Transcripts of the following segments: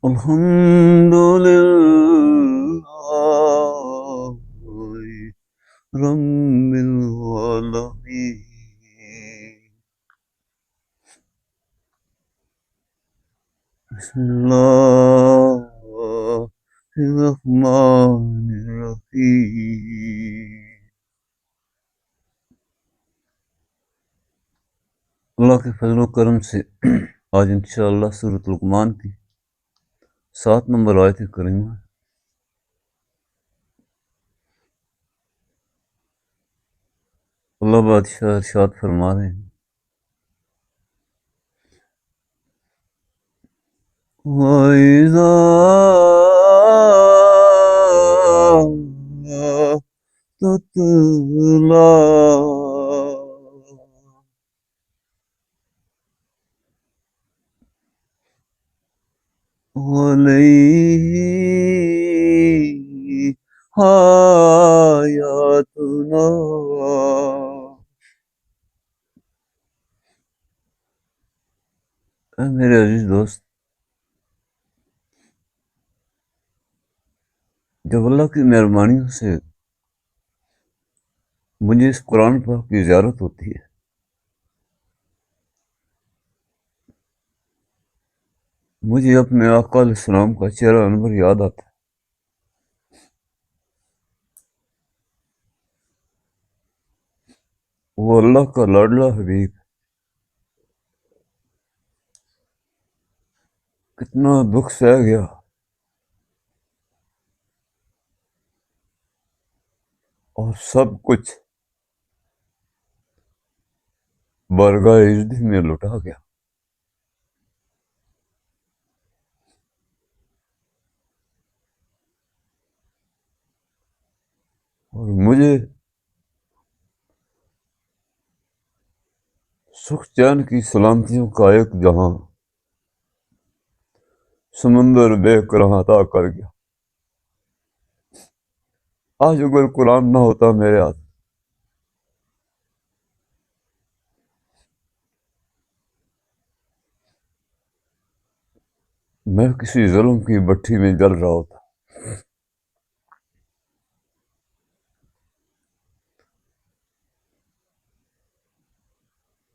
الحمدللہ رب العالمین. بسم اللہ الرحمن الرحیم. اللہ کے فضل و کرم سے آج انشاءاللہ سورۃ لقمان کی 7 نمبر آیت کریمہ. اللہ بادشاہ ارشاد فرما رہے ہیں وَإِذَا تُتْلَى عَلَيْهِ آيَاتُنَا اے میرے عزیز دوست، جب اللہ کی مہربانیوں سے مجھے اس قرآن پاک کی زیارت ہوتی ہے، مجھے اپنے آقا علیہ السلام کا چہرہ انور یاد آتا ہے. وہ اللہ کا لاڈلا حبیب کتنا دکھ سہ گیا اور سب کچھ بارگاہ عزت میں لٹا گیا. اور مجھے سکھ چین کی سلامتیوں کا ایک جہاں سمندر بے کراں عطا کر گیا. آج اگر قرآن نہ ہوتا میرے ہاتھ، میں کسی ظلم کی بھٹی میں جل رہا ہوتا.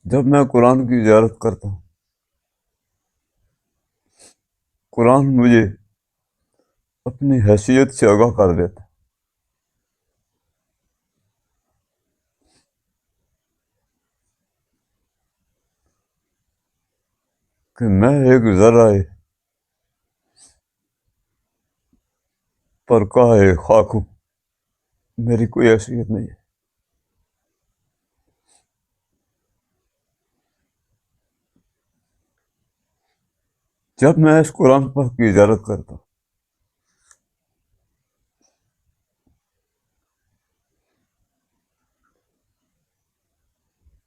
جب میں قرآن کی زیارت کرتا ہوں، قرآن مجھے اپنی حیثیت سے آگاہ کر دیتا کہ میں ایک ذرہ پر کاہ خاک ہوں، میری کوئی حیثیت نہیں ہے. جب میں اس قرآن پاک کی زیارت کرتا ہوں،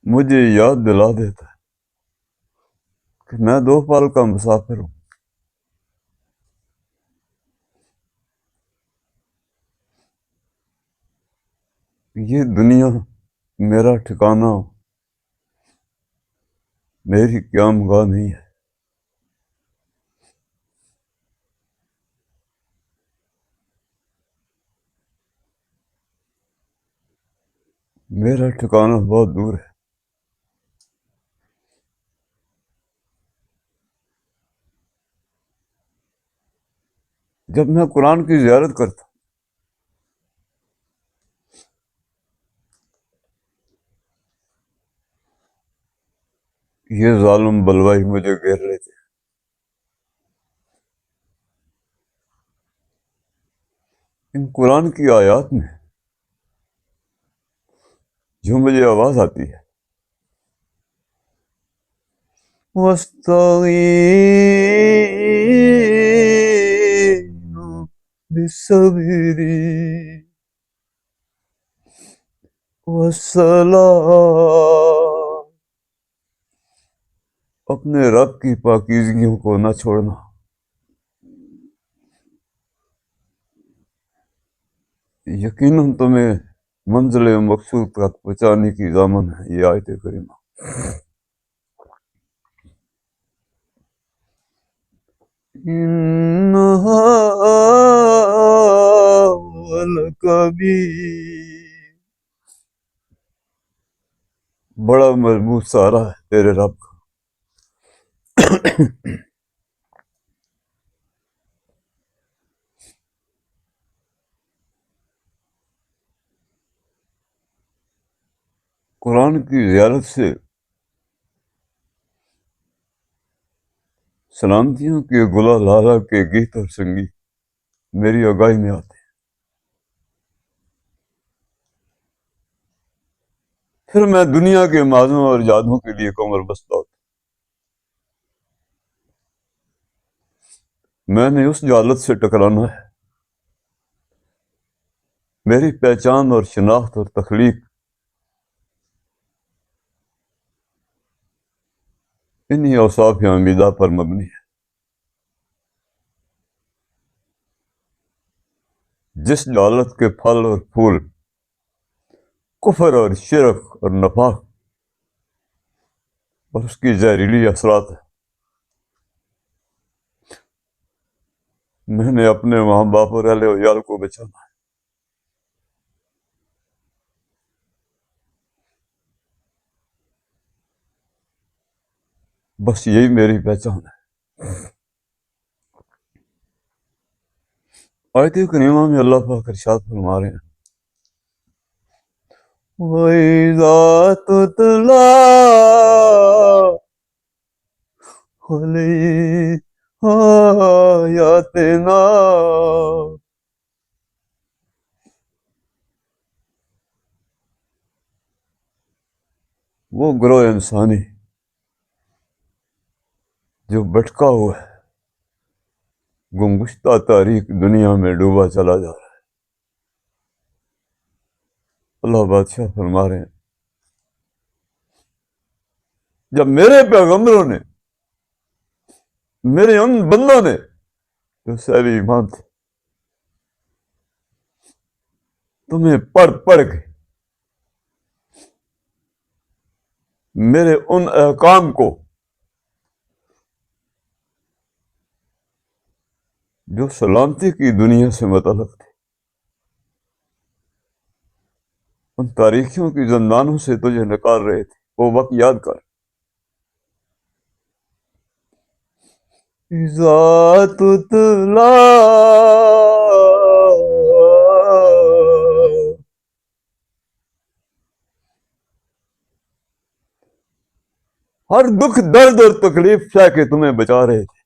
مجھے یاد دلا دیتا ہے کہ میں 2 پل کا مسافر ہوں. یہ دنیا میرا ٹھکانہ، میری قیام گاہ نہیں ہے. میرا ٹھکانہ بہت دور ہے. جب میں قرآن کی زیارت کرتا ہوں، یہ ظالم بلوائی مجھے گھیر لیتے. ان قرآن کی آیات میں جو مجھے آواز آتی ہے وَاسْتَعِینُوا بِالصَّبْرِ وَالصَّلَاةِ، اپنے رب کی پاکیزگیوں کو نہ چھوڑنا. یقیناً تمہیں منزل مقصود تک پہنچانے کی ضامن ہے یہ آیت کریمہ. کبھی بڑا مضبوط سہارا ہے تیرے رب کا۔ قرآن کی زیارت سے سلامتیوں کے گلا لالہ کے گیت اور سنگیت میری آگاہی میں آتے ہیں۔ پھر میں دنیا کے مازوں اور یادوں کے لیے کمر بستہ ہوتا۔ میں نے اس جہالت سے ٹکرانا ہے۔ میری پہچان اور شناخت اور تخلیق انہی اوصاف حمیدہ پر مبنی ہے۔ جس جہالت کے پھل اور پھول کفر اور شرک اور نفاق اور اس کی زہریلی اثرات ہے، میں نے اپنے ماں باپ اور اہل ویال کو بچانا ہے۔ بس یہی میری پہچان ہے۔ آیت کریمہ میں اللہ پاک ارشاد فرما رہے ہیں، وَإِذَا تُتْلَىٰ عَلَيْهِمْ آيَاتُنَا وہ گروہ انسانی جو بھٹکا ہوا ہے، گمگشتہ تاریخ دنیا میں ڈوبا چلا جا رہا ہے، اللہ بادشاہ فرما رہے ہیں جب میرے پیغمبروں نے، میرے ان بندوں نے جو صاحب ایمان تھے، تمہیں پڑھ پڑھ کے میرے ان احکام کو جو سلامتی کی دنیا سے متعلق تھے، ان تاریخیوں کی زندانوں سے تجھے نکال رہے تھے، وہ وقت یاد کر۔ اِذَا تُتْلَىٰ ہر دکھ درد اور تکلیف سہ کے تمہیں بچا رہے تھے،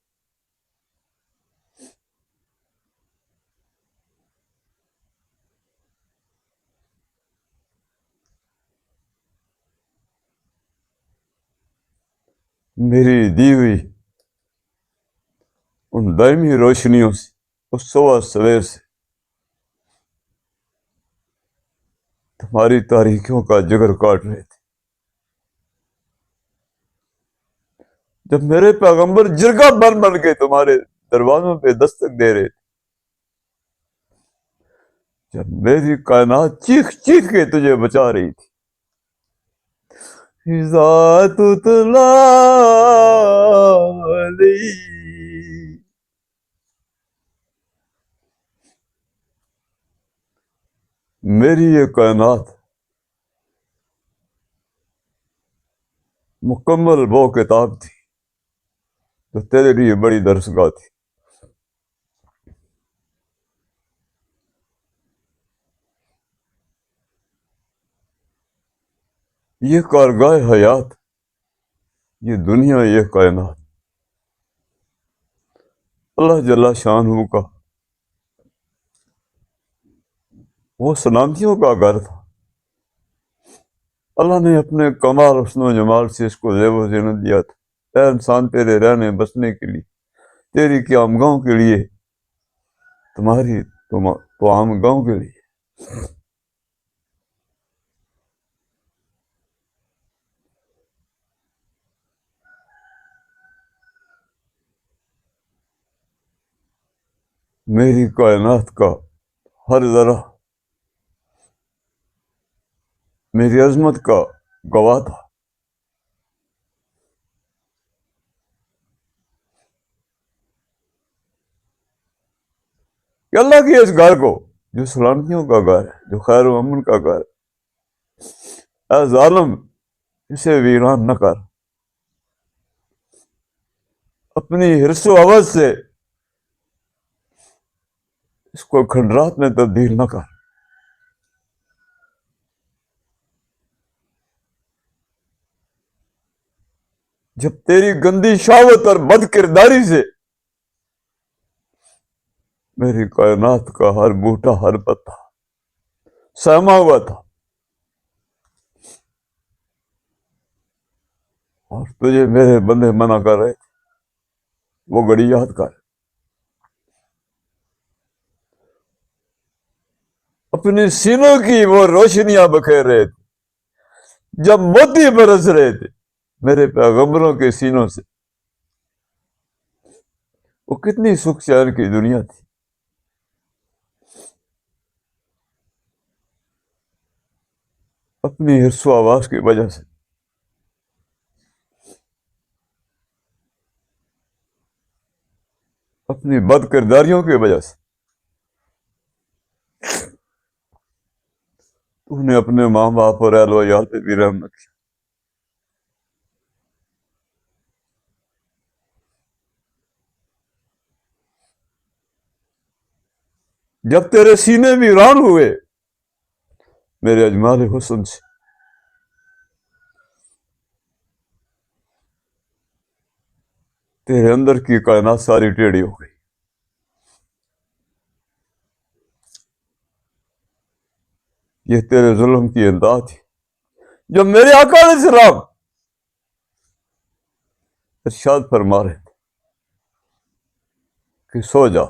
میری دی ہوئی ان دائمی روشنیوں سے، اس صبح سویر سے تمہاری تاریکیوں کا جگر کاٹ رہے تھے۔ جب میرے پیغمبر جرگہ بن بن کے تمہارے دروازوں پہ دستک دے رہے تھے، جب میری کائنات چیخ چیخ کے تجھے بچا رہی تھی، اِذَا تُتْلَىٰ عَلَيْهِمْ میری یہ کائنات مکمل وہ کتاب تھی جو تیرے لیے بڑی درسگاہ تھی۔ یہ کارگاہ حیات، یہ دنیا، یہ کائنات اللہ جل شانہ کا وہ سلامتیوں کا گھر تھا۔ اللہ نے اپنے کمال حسن و جمال سے اس کو زیب و زینت دیا تھا، اے انسان تیرے رہنے بسنے کے لیے، تیری قیام گاؤں کے لیے، تمہاری توام گاؤں کے لیے۔ میری کائنات کا ہر ذرہ میری عظمت کا گواہ تھا کہ اللہ کی اس گھر کو جو سلامتیوں کا گھر ہے، جو خیر و امن کا گھر ہے، اے ظالم اسے ویران نہ کر، اپنی حرص و ہوس سے اس کو کھنڈرات میں تبدیل نہ کر۔ جب تیری گندی شہوت اور بد کرداری سے میری کائنات کا ہر بوٹا ہر پتا سہما ہوا تھا، اور تجھے میرے بندے منع کر رہے تھے، وہ گھڑی یاد کر۔ اپنی سینوں کی وہ روشنیاں بکھیر رہے تھے جب موتی برس رہے تھے میرے پیغمبروں کے سینوں سے۔ وہ کتنی سکھ چین کی دنیا تھی، اپنی حرص و آواز کی وجہ سے، اپنی بد کرداریوں کی وجہ سے تو نے اپنے ماں باپ اور اہل و عیال پہ بھی رحم نہ کیا۔ جب تیرے سینے ویران ہوئے میرے اجمال حسن سے، تیرے اندر کی کائنات ساری ٹیڑھی ہو گئی۔ یہ تیرے ظلم کی انتہا تھی جب میرے آقا علیہ السلام ارشاد فرما رہے تھے کہ سو جا،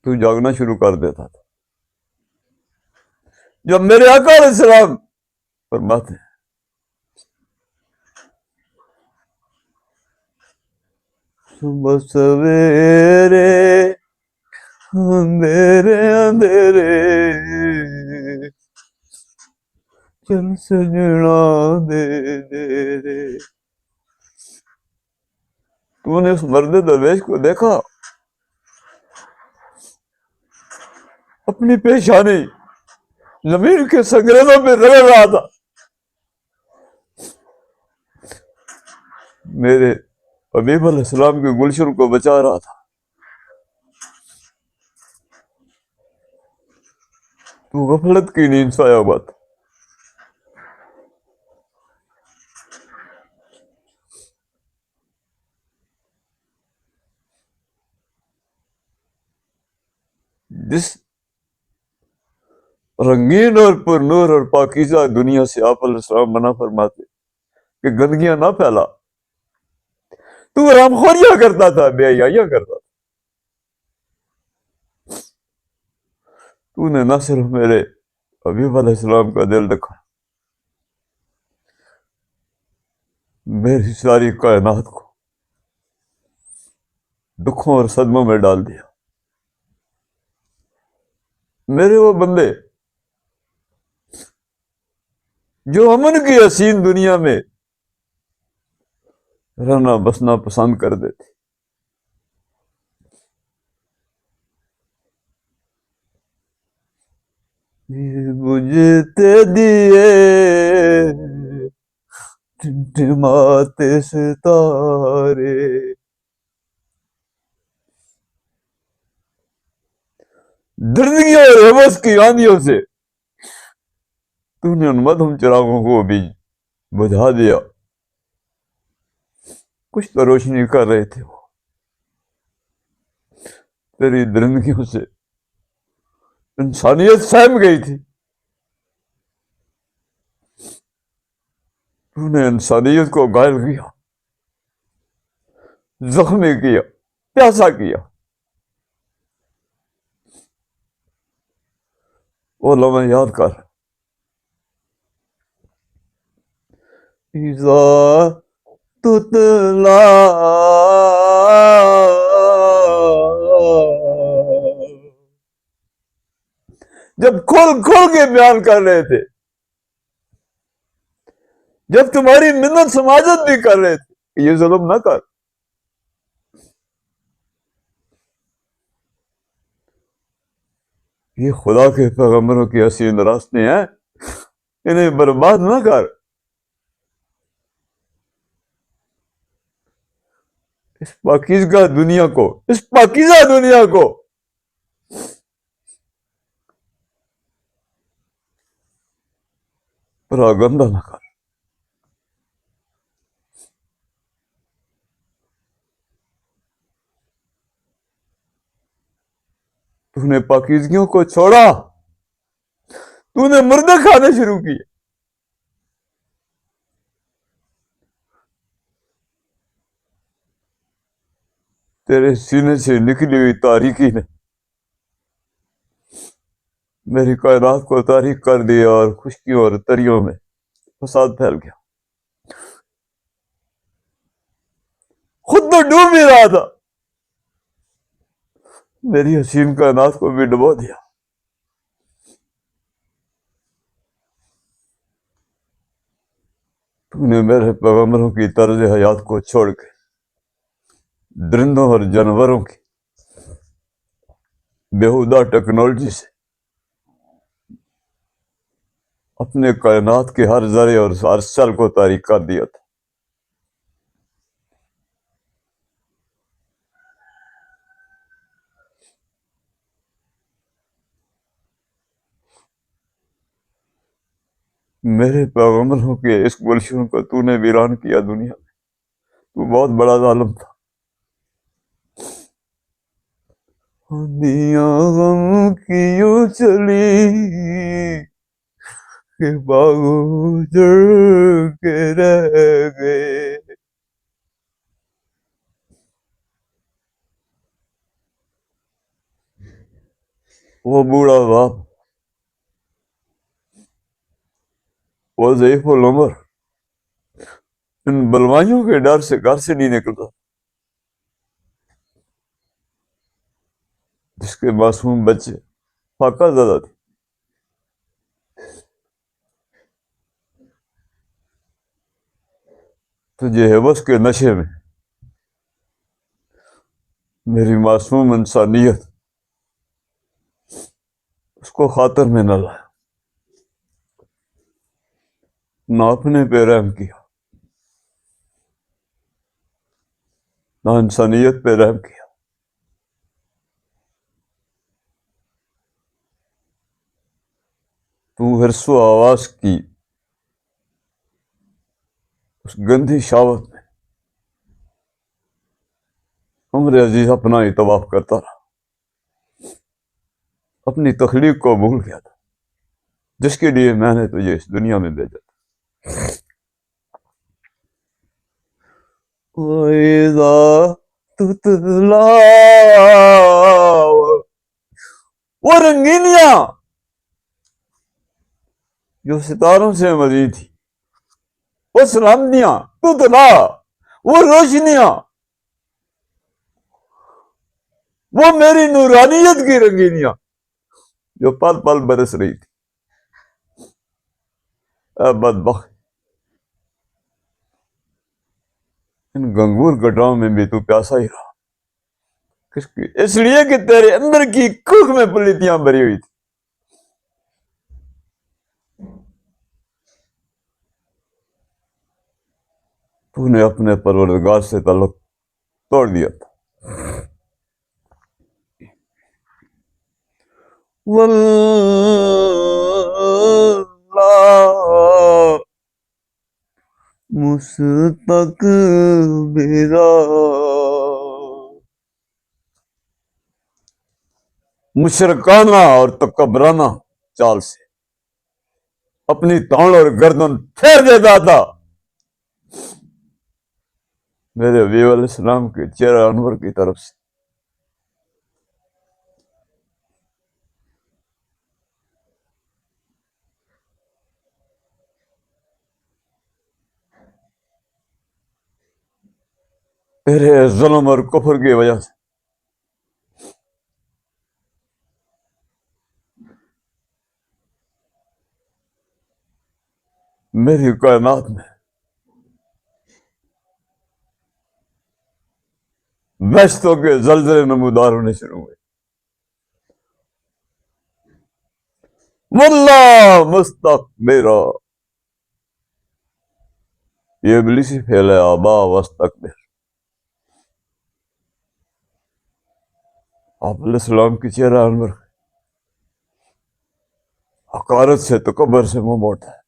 تو جاگنا شروع کر دیتا تھا۔ جب میرے آقا علیہ السلام فرماتے ہیں صبح سویرے اندھیرے اندھیرے چل سجنا دے دے دے، تو نے اس مرد درویش کو دیکھا اپنی پیشانی زمین کے سنگریزوں پہ رگڑ رہا تھا، میرے حبیب علیہ السلام کے گلشن کو بچا رہا تھا، تو غفلت کی نیند سویا ہوا تھا۔ جس رنگین اور پر نور اور پاکیزہ دنیا سے آپ علیہ السلام منع فرماتے کہ گندگیاں نہ پھیلا، تو حرام خوریاں کرتا تھا، بے حیائیاں کرتا تھا۔ تو نے نہ صرف میرے حبیب علیہ السلام کا دل دکھا، میری ساری کائنات کو دکھوں اور صدموں میں ڈال دیا۔ میرے وہ بندے جو امن کی حسین دنیا میں رہنا بسنا پسند کر دیتے، بجھتے دیے ٹمٹماتے ستارے، دردگی اور ہوس کی آندھیوں سے تو نے ان مدھم چراغوں کو بھی بجھا دیا۔ کچھ تو روشنی کر رہے تھے، وہ تیری درندگیوں سے انسانیت سہم گئی تھی، تو نے انسانیت کو گھائل کیا، زخمی کیا، پیاسا کیا۔ وہ لمحہ یاد کر، اذا تتلا جب کھول کھول کے بیان کر رہے تھے، جب تمہاری منت سماجت بھی کر رہے تھے کہ یہ ظلم نہ کر، یہ خدا کے پیغمبروں کی حسین راستے ہیں، انہیں برباد نہ کر۔ اس پاکیزہ دنیا کو، اس پاکیزہ دنیا کو پراگندہ نہ کر۔ تو نے پاکیزگیوں کو چھوڑا، تو نے مردے کھانے شروع کیے۔ تیرے سینے سے نکلی ہوئی تاریکی نے میری کائنات کو تاریک کر دیا، اور خشکیوں اور تریوں میں فساد پھیل گیا۔ خود تو ڈوب ہی رہا تھا، میری حسین کائنات کو بھی ڈبو دیا۔ تو نے میرے پیغمبروں کی طرز حیات کو چھوڑ کے درندوں اور جانوروں کی بیہودہ ٹیکنالوجی سے اپنے کائنات کے ہر ذرے اور ہر سیل کو تاریک کر دیا تھا۔ میرے پیغمبروں کے اس گلشن کو تو نے ویران کیا دنیا میں۔ تو بہت بڑا ظالم تھا۔ آندیاں غم کی یوں چلی کہ باغ اجڑ کے رہ گئے۔ وہ بوڑھا باپ، وہ ضعیف العمر، ان بلوائیوں کے ڈر سے گھر سے نہیں نکلتا، جس کے معصوم بچے فاقہ زدہ تھے۔ تجھے حوث کے نشے میں میری معصوم انسانیت اس کو خاطر میں نہ لایا، نہ اپنے پہ رحم کیا، نہ انسانیت پہ رحم کیا۔ تو حرص و آواز کی اس گندی شاوت میں عمر عزیز اپنا ہی طواف کرتا رہا، اپنی تخلیق کو بھول گیا تھا جس کے لیے میں نے تجھے اس دنیا میں بھیجا تھا۔ وَإِذَا تُتْلَى، وہ رنگینیاں جو ستاروں سے مزید تھی، وہ سلامتیاں تتلا، وہ روشنیاں، وہ میری نورانیت کی رنگینیاں جو پل پل برس رہی تھی۔ اے بدبخت، ان گنگور گٹراؤں میں بھی تو پیاسا ہی رہا، اس لیے کہ تیرے اندر کی کوکھ میں پلیتیاں بھری ہوئی تھی۔ تو نے اپنے پروردگار سے تعلق توڑ دیا تھا۔ واللہ مستقبرا، مشرکانہ اور تکبرانہ چال سے اپنی تانڑ اور گردن پھیر دیتا تھا میرے حبیب علیہ السلام کے چہرہ انور کی طرف سے۔ تیرے ظلم اور کفر کی وجہ سے میری کائنات میں بہشتوں کے زلزلے نمودار ہونے شروع ہوئے۔ واللہ مستقبرا، یہ ابلیسی فعل ہے، آبا واستکبر. آپ علیہ السلام کی چہرہ انور حقارت سے تکبر سے منہ موڑتا ہے.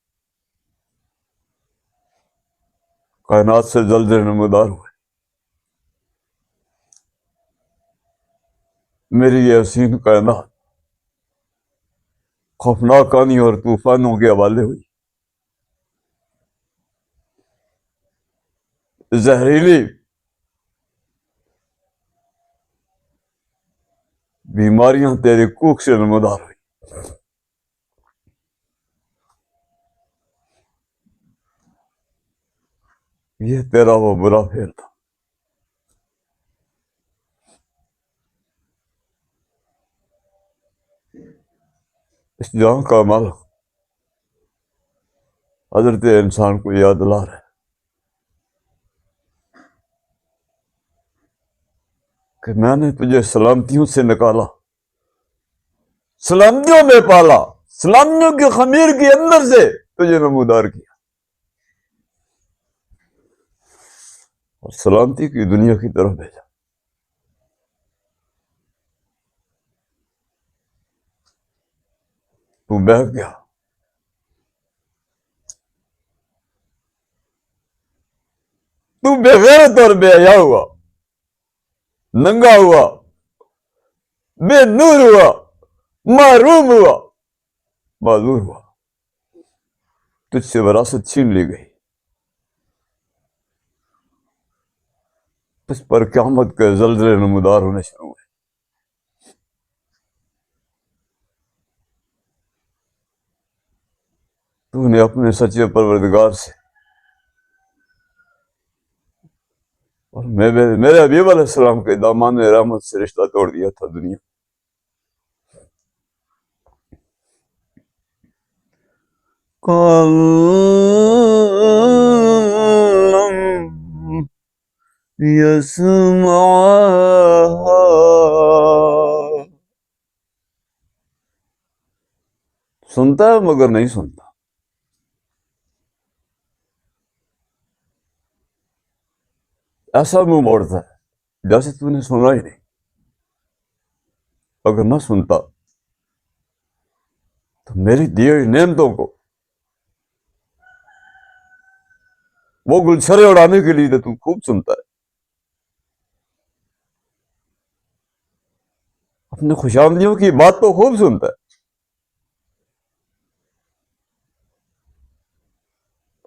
کائنات سے زلزلے نمودار ہوئے. میری یہ حسین کائنات خوفناک آنی اور طوفانوں کے حوالے ہوئی. زہریلی بیماریاں تیری کوکھ سے نمودار ہوئی. یہ تیرا وہ برا فعل تھا. اس جہاں کا مالک حضرت انسان کو یاد دلا رہا ہے کہ میں نے تجھے سلامتیوں سے نکالا، سلامتیوں میں پالا، سلامتیوں کے خمیر کے اندر سے تجھے نمودار کیا، اور سلامتی کی دنیا کی طرف بھیجا. تو بہک گیا، تو بے غیرت اور بے حیا ہوا، ننگا ہوا، بے نور ہوا، محروم ہوا، معذور ہوا. تجھ سے وراثت چھین لی گئی. اس پر قیامت کے زلزلے نمودار ہونے شروع ہوئے. تو نے اپنے سچے پروردگار سے اور میرے حبیب علیہ السلام کے دامان رحمت سے رشتہ توڑ دیا تھا. دنیا سنتا ہے مگر نہیں سنتا. ایسا منہ موڑتا ہے جیسے تو نے سنا ہی نہیں. اگر نہ سنتا تو میری دی ہوئی نعمتوں کو وہ گلچھرے اڑانے کے لیے تو خوب سنتا ہے. اپنے خوشامدیوں کی بات تو خوب سنتا ہے.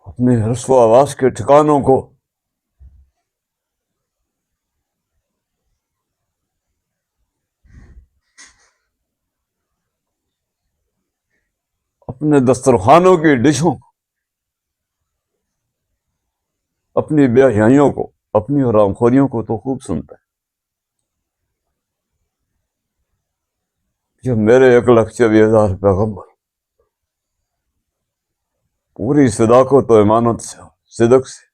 اپنے رسوا آواز کے ٹھکانوں کو اپنے دسترخوانوں کی ڈشوں کو، اپنی بے حیائیوں کو، اپنی حرام خوریوں کو تو خوب سنتا ہے. جب میرے 1,24,000 پیغمبر پوری صداقت و امانت سے، صدق سے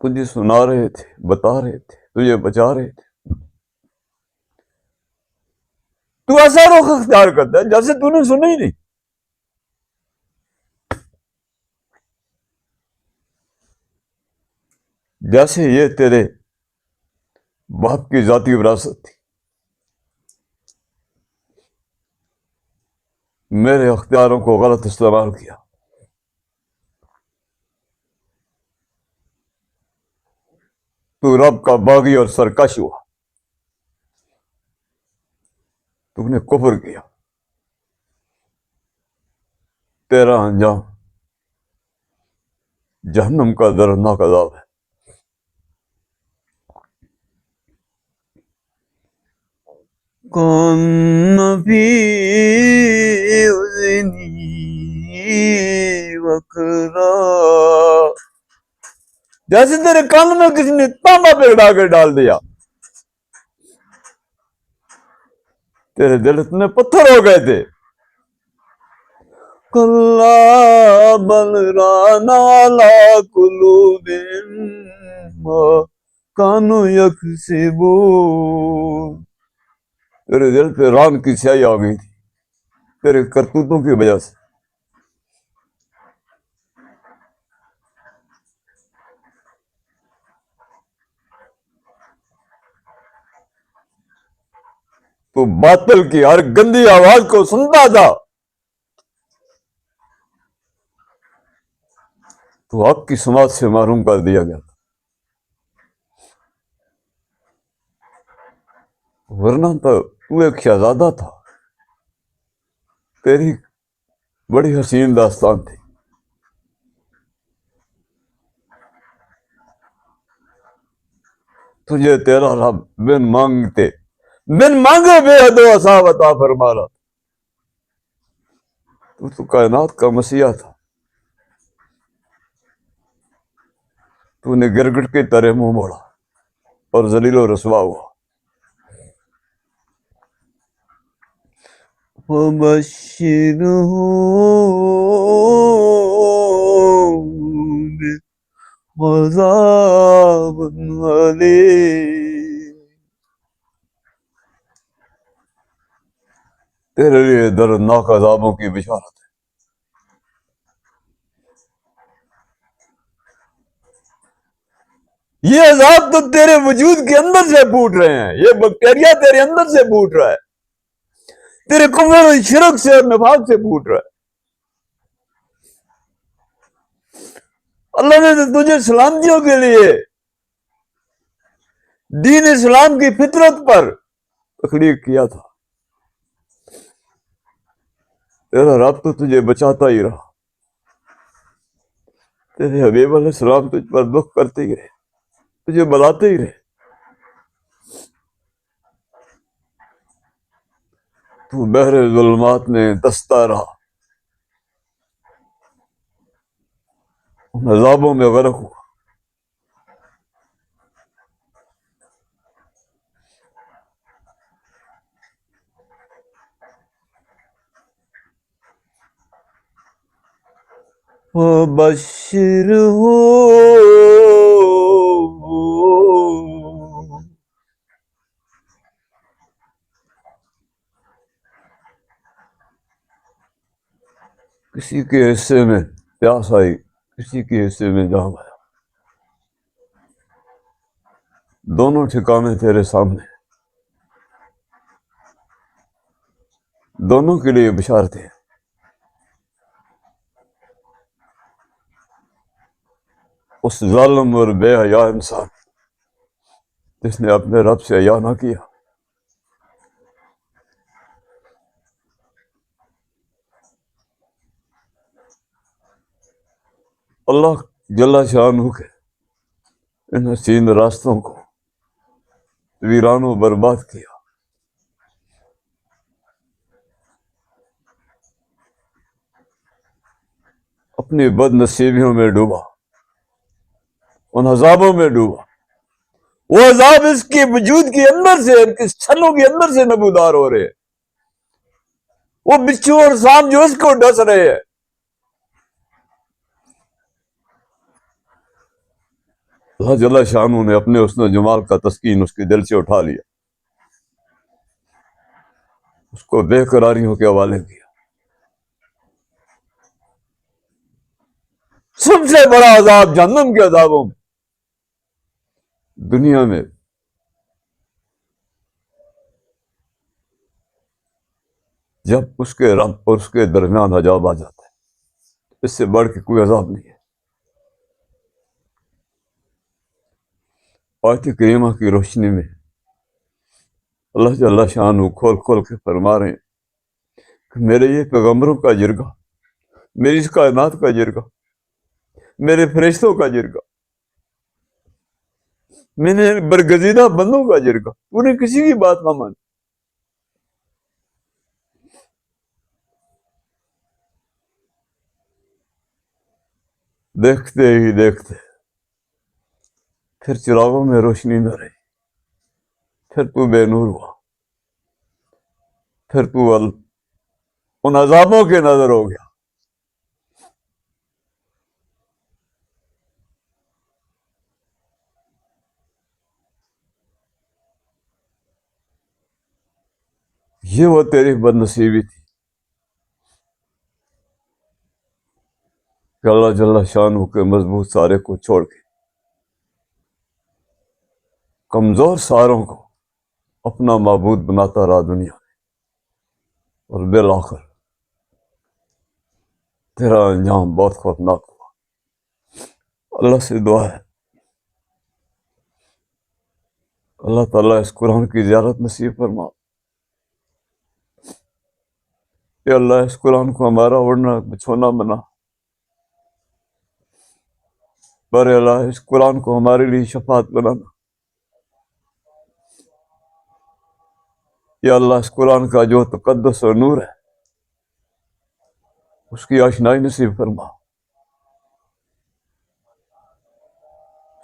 تجھے سنا رہے تھے، بتا رہے تھے، تجھے بچا رہے تھے، تو ایسا رخ اختیار کرتا ہے جیسے تو نے سنا ہی نہیں. جیسے یہ تیرے باپ کی ذاتی وراثت تھی. میرے اختیاروں کو غلط استعمال کیا. تو رب کا باغی اور سرکش ہوا. تم نے کفر کیا. تیرا انجام جہنم کا دردناک عذاب ہے. کون فی اذنی وقرا، جیسے تیرے کان میں کسی نے تانبا پگڑا کے ڈال دیا. تیرے دل اتنے پتھر ہو گئے تھے. کلا بل ران علی قلوبہم کانو یکسبو، تیرے دل پہ ران کی سیاہی آ گئی تھی تیرے کرتوتوں کی وجہ سے. تو باطل کی ہر گندی آواز کو سنتا تھا، تو حق کی سماعت سے محروم کر دیا گیا تھا. ورنہ تو ایک شہزادہ تھا، تیری بڑی حسین داستان تھی. تجھے تیرا رب بن مانگے بے حد و عطا عطا فرما رہا. تو کائنات کا مسیحا تھا، تو نے گرگٹ کے طرح منہ موڑا اور ذلیل و رسوا ہوا. وَبَشِّرْهُ بِعَذَابٍ أَلِيمٍ، تیرے لیے دردناک عذابوں کی بشارت ہے. یہ عذاب تو تیرے وجود کے اندر سے پھوٹ رہے ہیں، یہ بیکٹیریا تیرے اندر سے پھوٹ رہا ہے، تیرے کفر و شرک سے اور نفاق سے پھوٹ رہا ہے. اللہ نے تو تجھے سلامتیوں کے لیے دین اسلام کی فطرت پر تخلیق کیا تھا. تیرا رب تو تجھے بچاتا ہی رہا، تیرے حبیب علیہ السلام تجھ پر دکھ کرتے ہی رہے، تجھے بلاتے ہی رہے. تو بحر ظلمات میں دستا رہا، ان عذابوں میں غرق ہوا. وَبَشِّرْهُ، کسی کے حصے میں پیاس آئی، کسی کے حصے میں جام آیا، دونوں ٹھکانے تیرے سامنے، دونوں کے لیے بشارتیں ہیں. اس ظالم اور بے حیا انسان جس نے اپنے رب سے حیا نہ کیا، اللہ جل شانہ کے ان حسین راستوں کو ویران و برباد کیا. اپنی بد نصیبیوں میں ڈوبا، ان عذابوں میں ڈوبا. وہ عذاب اس کے وجود کے اندر سے، اس چھلوں کے اندر سے نبودار ہو رہے ہیں. وہ بچھو اور سانپ جو اس کو ڈس رہے ہیں، اللہ جل شانہ نے اپنے حسن و جمال کا تسکین اس کے دل سے اٹھا لیا، اس کو بے قراریوں کے حوالے کیا. سب سے بڑا عذاب جہنم کے عذابوں میں دنیا میں جب اس کے رب اور اس کے درمیان حجاب آ جاتا ہے، اس سے بڑھ کے کوئی عذاب نہیں ہے. آیت کریمہ کی روشنی میں اللہ جل شانہ کھول کھول کے فرما رہے ہیں کہ میرے یہ پیغمبروں کا جرگہ، میری اس کائنات کا جرگہ، میرے فرشتوں کا جرگہ، میں نے برگزیدہ بندوں کا جرگہ، تو نے کسی کی بات نہ مانی. دیکھتے ہی دیکھتے پھر چراغوں میں روشنی نہ رہی، پھر تو بے نور ہوا، پھر تو ان عذابوں کے نظر ہو گیا. یہ وہ تیری بد نصیبی تھی کہ اللہ جل شانہ کے مضبوط سارے کو چھوڑ کے کمزور ساروں کو اپنا معبود بناتا رہا دنیا میں، اور بالآخر تیرا انجام بہت خوفناک ہوا۔ اللہ سے دعا ہے اللہ تعالیٰ اس قرآن کی زیارت نصیب فرما۔ اے اللہ اس قرآن کو ہمارا اوڑھنا بچھونا بنا، پر اللہ اس قرآن کو ہمارے لیے شفاعت بنانا۔ یا اللہ اس قرآن کا جو تقدس اور نور ہے اس کی آشنائی نصیب فرما۔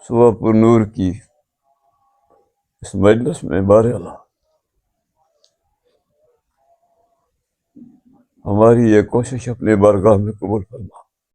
صبح پر نور کی اس مجلس میں بار اللہ ہماری یہ کوشش اپنی بارگاہ میں قبول فرما۔